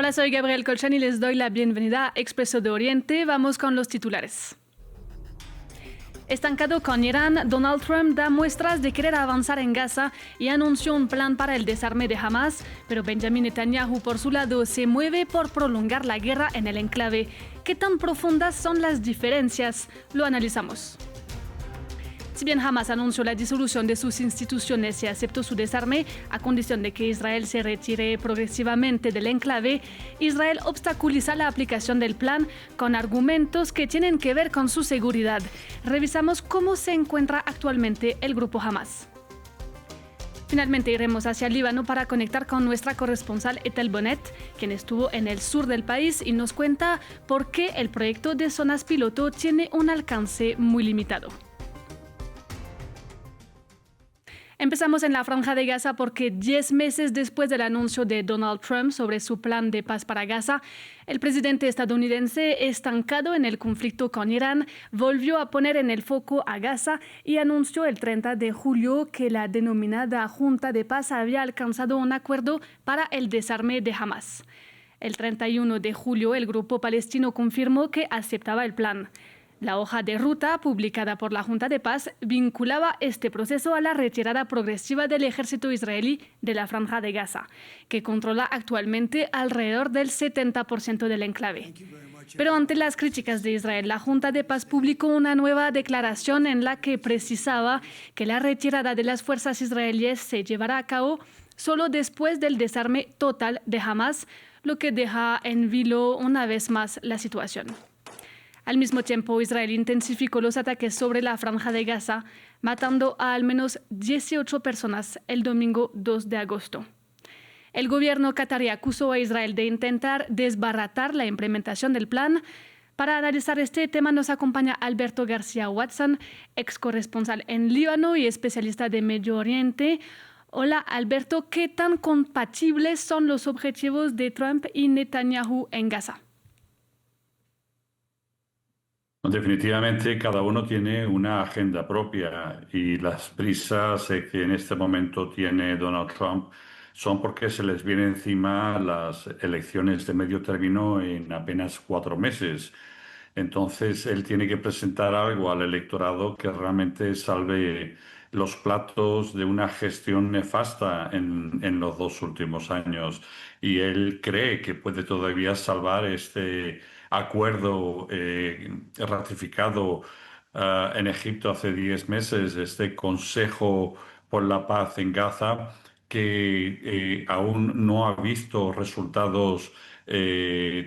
Hola, soy Gabriel Colchán y les doy la bienvenida a Expreso de Oriente. Vamos con los titulares. Estancado con Irán, Donald Trump da muestras de querer avanzar en Gaza y anunció un plan para el desarme de Hamas, pero Benjamin Netanyahu por su lado se mueve por prolongar la guerra en el enclave. ¿Qué tan profundas son las diferencias? Lo analizamos. Si bien Hamas anunció la disolución de sus instituciones y aceptó su desarme a condición de que Israel se retire progresivamente del enclave, Israel obstaculiza la aplicación del plan con argumentos que tienen que ver con su seguridad. Revisamos cómo se encuentra actualmente el grupo Hamas. Finalmente iremos hacia el Líbano para conectar con nuestra corresponsal Ethel Bonnet, quien estuvo en el sur del país y nos cuenta por qué el proyecto de zonas piloto tiene un alcance muy limitado. Empezamos en la Franja de Gaza porque 10 meses después del anuncio de Donald Trump sobre su plan de paz para Gaza, el presidente estadounidense, estancado en el conflicto con Irán, volvió a poner en el foco a Gaza y anunció el 30 de julio que la denominada Junta de Paz había alcanzado un acuerdo para el desarme de Hamas. El 31 de julio, el grupo palestino confirmó que aceptaba el plan. La hoja de ruta publicada por la Junta de Paz vinculaba este proceso a la retirada progresiva del ejército israelí de la Franja de Gaza, que controla actualmente alrededor del 70% del enclave. Pero ante las críticas de Israel, la Junta de Paz publicó una nueva declaración en la que precisaba que la retirada de las fuerzas israelíes se llevará a cabo solo después del desarme total de Hamas, lo que deja en vilo una vez más la situación. Al mismo tiempo, Israel intensificó los ataques sobre la Franja de Gaza, matando a al menos 18 personas el domingo 2 de agosto. El gobierno catarí acusó a Israel de intentar desbaratar la implementación del plan. Para analizar este tema nos acompaña Alberto García Watson, ex corresponsal en Líbano y especialista de Medio Oriente. Hola Alberto, ¿qué tan compatibles son los objetivos de Trump y Netanyahu en Gaza? Definitivamente cada uno tiene una agenda propia y las prisas que en este momento tiene Donald Trump son porque se les viene encima las elecciones de medio término en apenas 4 meses. Entonces él tiene que presentar algo al electorado que realmente salve los platos de una gestión nefasta en los 2 últimos años. Y él cree que puede todavía salvar este acuerdo ratificado en Egipto hace 10 meses, este Consejo por la Paz en Gaza, que aún no ha visto resultados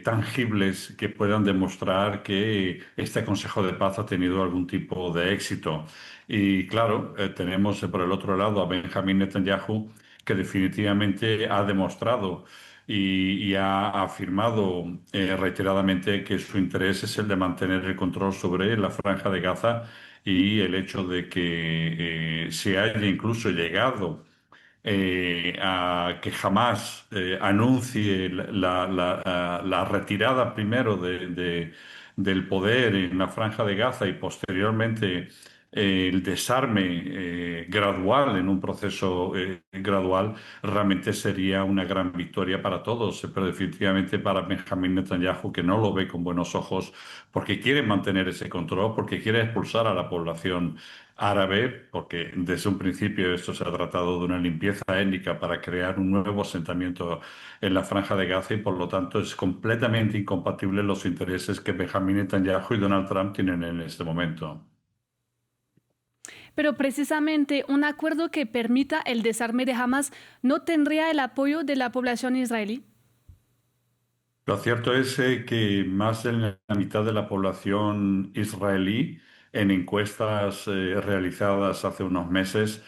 tangibles que puedan demostrar que este Consejo de Paz ha tenido algún tipo de éxito. Y claro, tenemos por el otro lado a Benjamin Netanyahu, que definitivamente ha demostrado y ha afirmado reiteradamente que su interés es el de mantener el control sobre la Franja de Gaza y el hecho de que se haya incluso llegado a que jamás anuncie la retirada primero del poder en la Franja de Gaza y posteriormente el desarme gradual en un proceso gradual, realmente sería una gran victoria para todos, pero definitivamente para Benjamin Netanyahu, que no lo ve con buenos ojos, porque quiere mantener ese control, porque quiere expulsar a la población árabe, porque desde un principio esto se ha tratado de una limpieza étnica para crear un nuevo asentamiento en la Franja de Gaza y por lo tanto es completamente incompatible los intereses que Benjamin Netanyahu y Donald Trump tienen en este momento. Pero precisamente un acuerdo que permita el desarme de Hamas no tendría el apoyo de la población israelí. Lo cierto es que más de la mitad de la población israelí, en encuestas realizadas hace unos meses,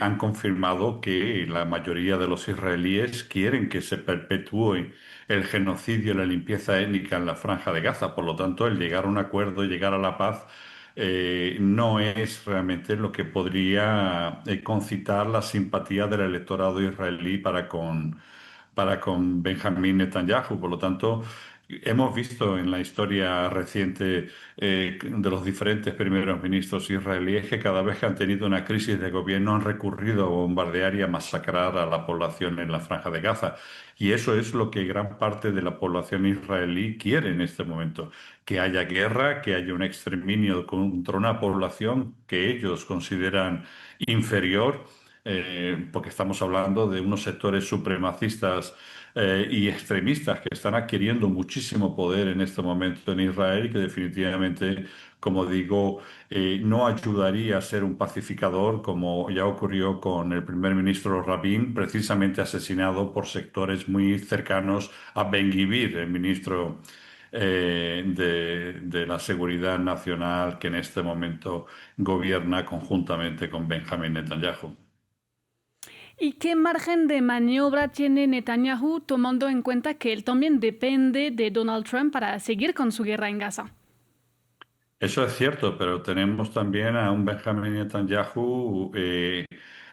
han confirmado que la mayoría de los israelíes quieren que se perpetúe el genocidio y la limpieza étnica en la Franja de Gaza. Por lo tanto, el llegar a un acuerdo, llegar a la paz, no es realmente lo que podría concitar la simpatía del electorado israelí para con Benjamín Netanyahu. Por lo tanto, Hemos visto en la historia reciente de los diferentes primeros ministros israelíes que cada vez que han tenido una crisis de gobierno han recurrido a bombardear y a masacrar a la población en la Franja de Gaza. Y eso es lo que gran parte de la población israelí quiere en este momento, que haya guerra, que haya un exterminio contra una población que ellos consideran inferior, porque estamos hablando de unos sectores supremacistas y extremistas que están adquiriendo muchísimo poder en este momento en Israel y que definitivamente, como digo, no ayudaría a ser un pacificador como ya ocurrió con el primer ministro Rabin, precisamente asesinado por sectores muy cercanos a Ben Gvir, el ministro de la Seguridad Nacional que en este momento gobierna conjuntamente con Benjamin Netanyahu. ¿Y qué margen de maniobra tiene Netanyahu tomando en cuenta que él también depende de Donald Trump para seguir con su guerra en Gaza? Eso es cierto, pero tenemos también a un Benjamin Netanyahu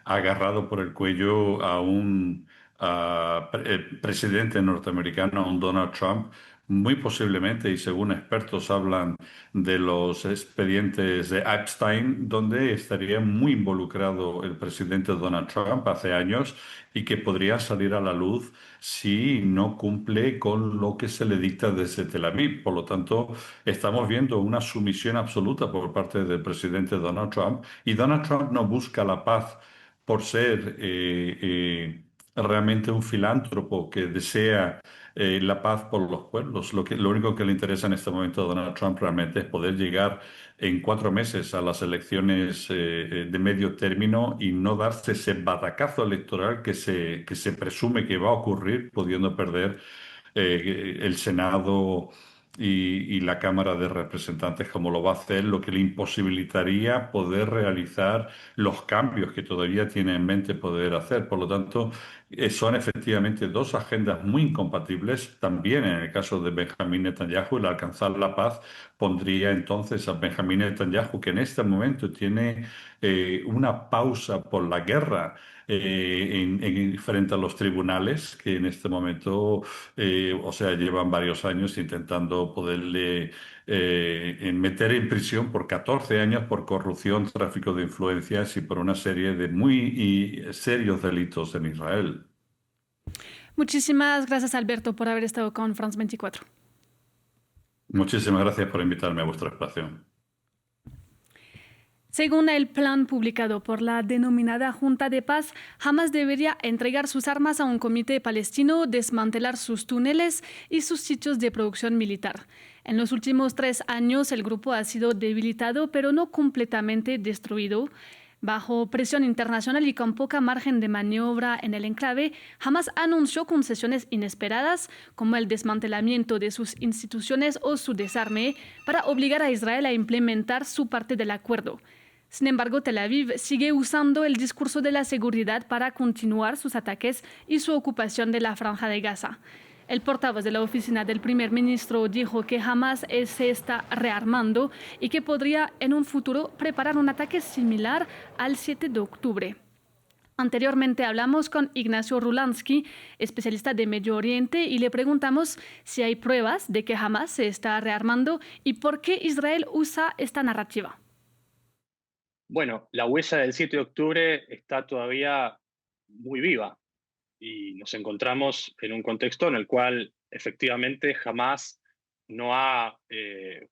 agarrado por el cuello a un presidente norteamericano, a un Donald Trump, muy posiblemente, y según expertos hablan de los expedientes de Epstein, donde estaría muy involucrado el presidente Donald Trump hace años y que podría salir a la luz si no cumple con lo que se le dicta desde Tel Aviv. Por lo tanto, estamos viendo una sumisión absoluta por parte del presidente Donald Trump y Donald Trump no busca la paz por ser realmente un filántropo que desea la paz por los pueblos. Lo único que le interesa en este momento a Donald Trump realmente es poder llegar en 4 meses a las elecciones de medio término y no darse ese batacazo electoral que se presume que va a ocurrir, pudiendo perder el Senado y la Cámara de Representantes como lo va a hacer, lo que le imposibilitaría poder realizar los cambios que todavía tiene en mente poder hacer. Por lo tanto, son efectivamente dos agendas muy incompatibles. También en el caso de Benjamín Netanyahu, el alcanzar la paz pondría entonces a Benjamín Netanyahu, que en este momento tiene una pausa por la guerra frente a los tribunales, que en este momento o sea, llevan varios años intentando poderle meter en prisión por 14 años por corrupción, tráfico de influencias y por una serie de muy serios delitos en Israel. Muchísimas gracias, Alberto, por haber estado con France 24. Muchísimas gracias por invitarme a vuestro espacio. Según el plan publicado por la denominada Junta de Paz, Hamas debería entregar sus armas a un comité palestino, desmantelar sus túneles y sus sitios de producción militar. En los últimos 3 años, el grupo ha sido debilitado, pero no completamente destruido. Bajo presión internacional y con poca margen de maniobra en el enclave, Hamas anunció concesiones inesperadas, como el desmantelamiento de sus instituciones o su desarme, para obligar a Israel a implementar su parte del acuerdo. Sin embargo, Tel Aviv sigue usando el discurso de la seguridad para continuar sus ataques y su ocupación de la Franja de Gaza. El portavoz de la oficina del primer ministro dijo que Hamas se está rearmando y que podría en un futuro preparar un ataque similar al 7 de octubre. Anteriormente hablamos con Ignacio Rulansky, especialista de Medio Oriente, y le preguntamos si hay pruebas de que Hamas se está rearmando y por qué Israel usa esta narrativa. Bueno, la huella del 7 de octubre está todavía muy viva y nos encontramos en un contexto en el cual efectivamente jamás no ha, eh,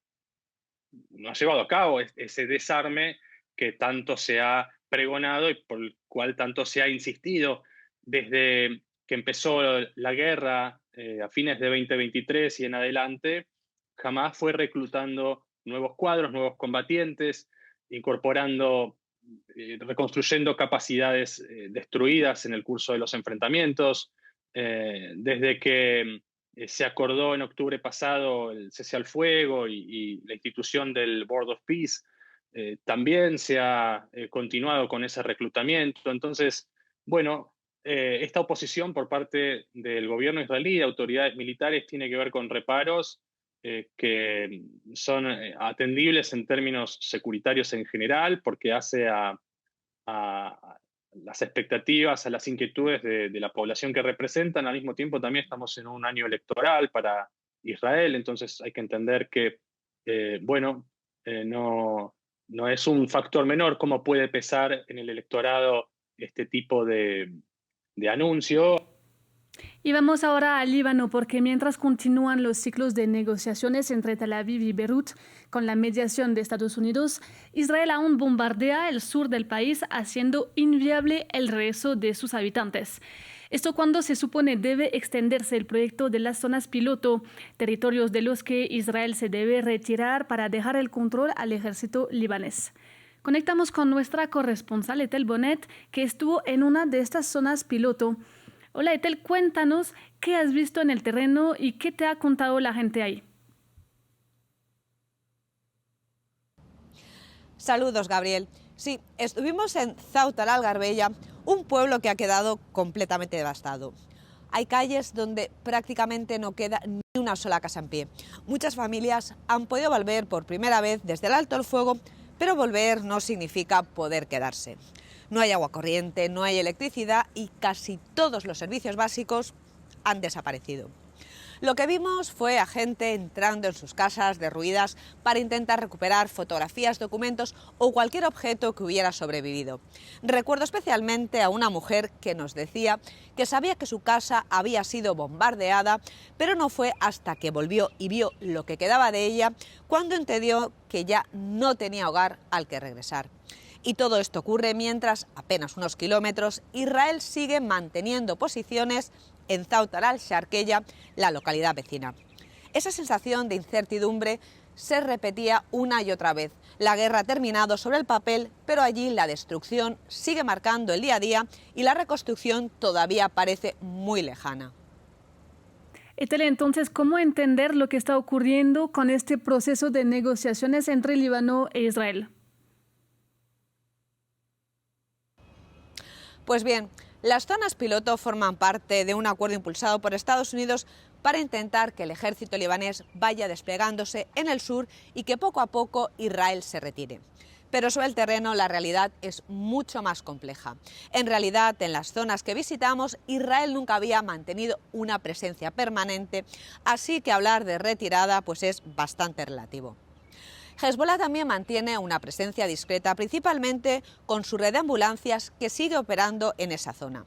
no ha llevado a cabo ese desarme que tanto se ha pregonado y por el cual tanto se ha insistido desde que empezó la guerra a fines de 2023 y en adelante. Jamás fue reclutando nuevos cuadros, nuevos combatientes, incorporando, reconstruyendo capacidades destruidas en el curso de los enfrentamientos. Desde que se acordó en octubre pasado el cese al fuego y la institución del Board of Peace, también se ha continuado con ese reclutamiento. Entonces, bueno, esta oposición por parte del gobierno israelí y de autoridades militares tiene que ver con reparos que son atendibles en términos securitarios en general, porque hace a las expectativas, a las inquietudes de la población que representan. Al mismo tiempo, también estamos en un año electoral para Israel. Entonces hay que entender que, no es un factor menor cómo puede pesar en el electorado este tipo de anuncio. Y vamos ahora al Líbano, porque mientras continúan los ciclos de negociaciones entre Tel Aviv y Beirut con la mediación de Estados Unidos, Israel aún bombardea el sur del país, haciendo inviable el regreso de sus habitantes. Esto cuando se supone debe extenderse el proyecto de las zonas piloto, territorios de los que Israel se debe retirar para dejar el control al ejército libanés. Conectamos con nuestra corresponsal Etel Bonet, que estuvo en una de estas zonas piloto. Hola Etel, cuéntanos qué has visto en el terreno y qué te ha contado la gente ahí. Saludos, Gabriel. Sí, estuvimos en Ceuta al-Garbella, un pueblo que ha quedado completamente devastado. Hay calles donde prácticamente no queda ni una sola casa en pie. Muchas familias han podido volver por primera vez desde el alto el fuego, pero volver no significa poder quedarse. No hay agua corriente, no hay electricidad y casi todos los servicios básicos han desaparecido. Lo que vimos fue a gente entrando en sus casas derruidas para intentar recuperar fotografías, documentos o cualquier objeto que hubiera sobrevivido. Recuerdo especialmente a una mujer que nos decía que sabía que su casa había sido bombardeada, pero no fue hasta que volvió y vio lo que quedaba de ella cuando entendió que ya no tenía hogar al que regresar. Y todo esto ocurre mientras, apenas unos kilómetros, Israel sigue manteniendo posiciones en Ceuta al-Sharqeya, la localidad vecina. Esa sensación de incertidumbre se repetía una y otra vez. La guerra ha terminado sobre el papel, pero allí la destrucción sigue marcando el día a día y la reconstrucción todavía parece muy lejana. Etel, entonces, ¿cómo entender lo que está ocurriendo con este proceso de negociaciones entre Líbano e Israel? Pues bien, las zonas piloto forman parte de un acuerdo impulsado por Estados Unidos para intentar que el ejército libanés vaya desplegándose en el sur y que poco a poco Israel se retire. Pero sobre el terreno la realidad es mucho más compleja. En realidad, en las zonas que visitamos, Israel nunca había mantenido una presencia permanente, así que hablar de retirada pues es bastante relativo. Hezbollah también mantiene una presencia discreta, principalmente con su red de ambulancias que sigue operando en esa zona.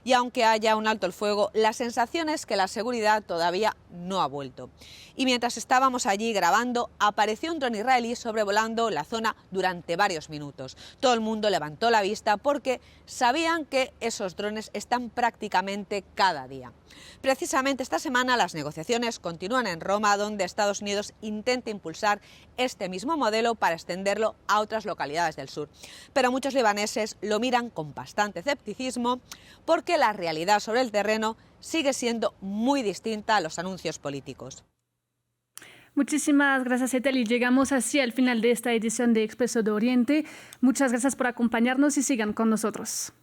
Y aunque haya un alto el fuego, la sensación es que la seguridad todavía no ha vuelto. Y mientras estábamos allí grabando, apareció un dron israelí sobrevolando la zona durante varios minutos. Todo el mundo levantó la vista porque sabían que esos drones están prácticamente cada día. Precisamente esta semana las negociaciones continúan en Roma, donde Estados Unidos intenta impulsar este mismo modelo para extenderlo a otras localidades del sur. Pero muchos libaneses lo miran con bastante escepticismo porque la realidad sobre el terreno sigue siendo muy distinta a los anuncios políticos. Muchísimas gracias, Etel, y llegamos así al final de esta edición de Expreso de Oriente. Muchas gracias por acompañarnos y sigan con nosotros.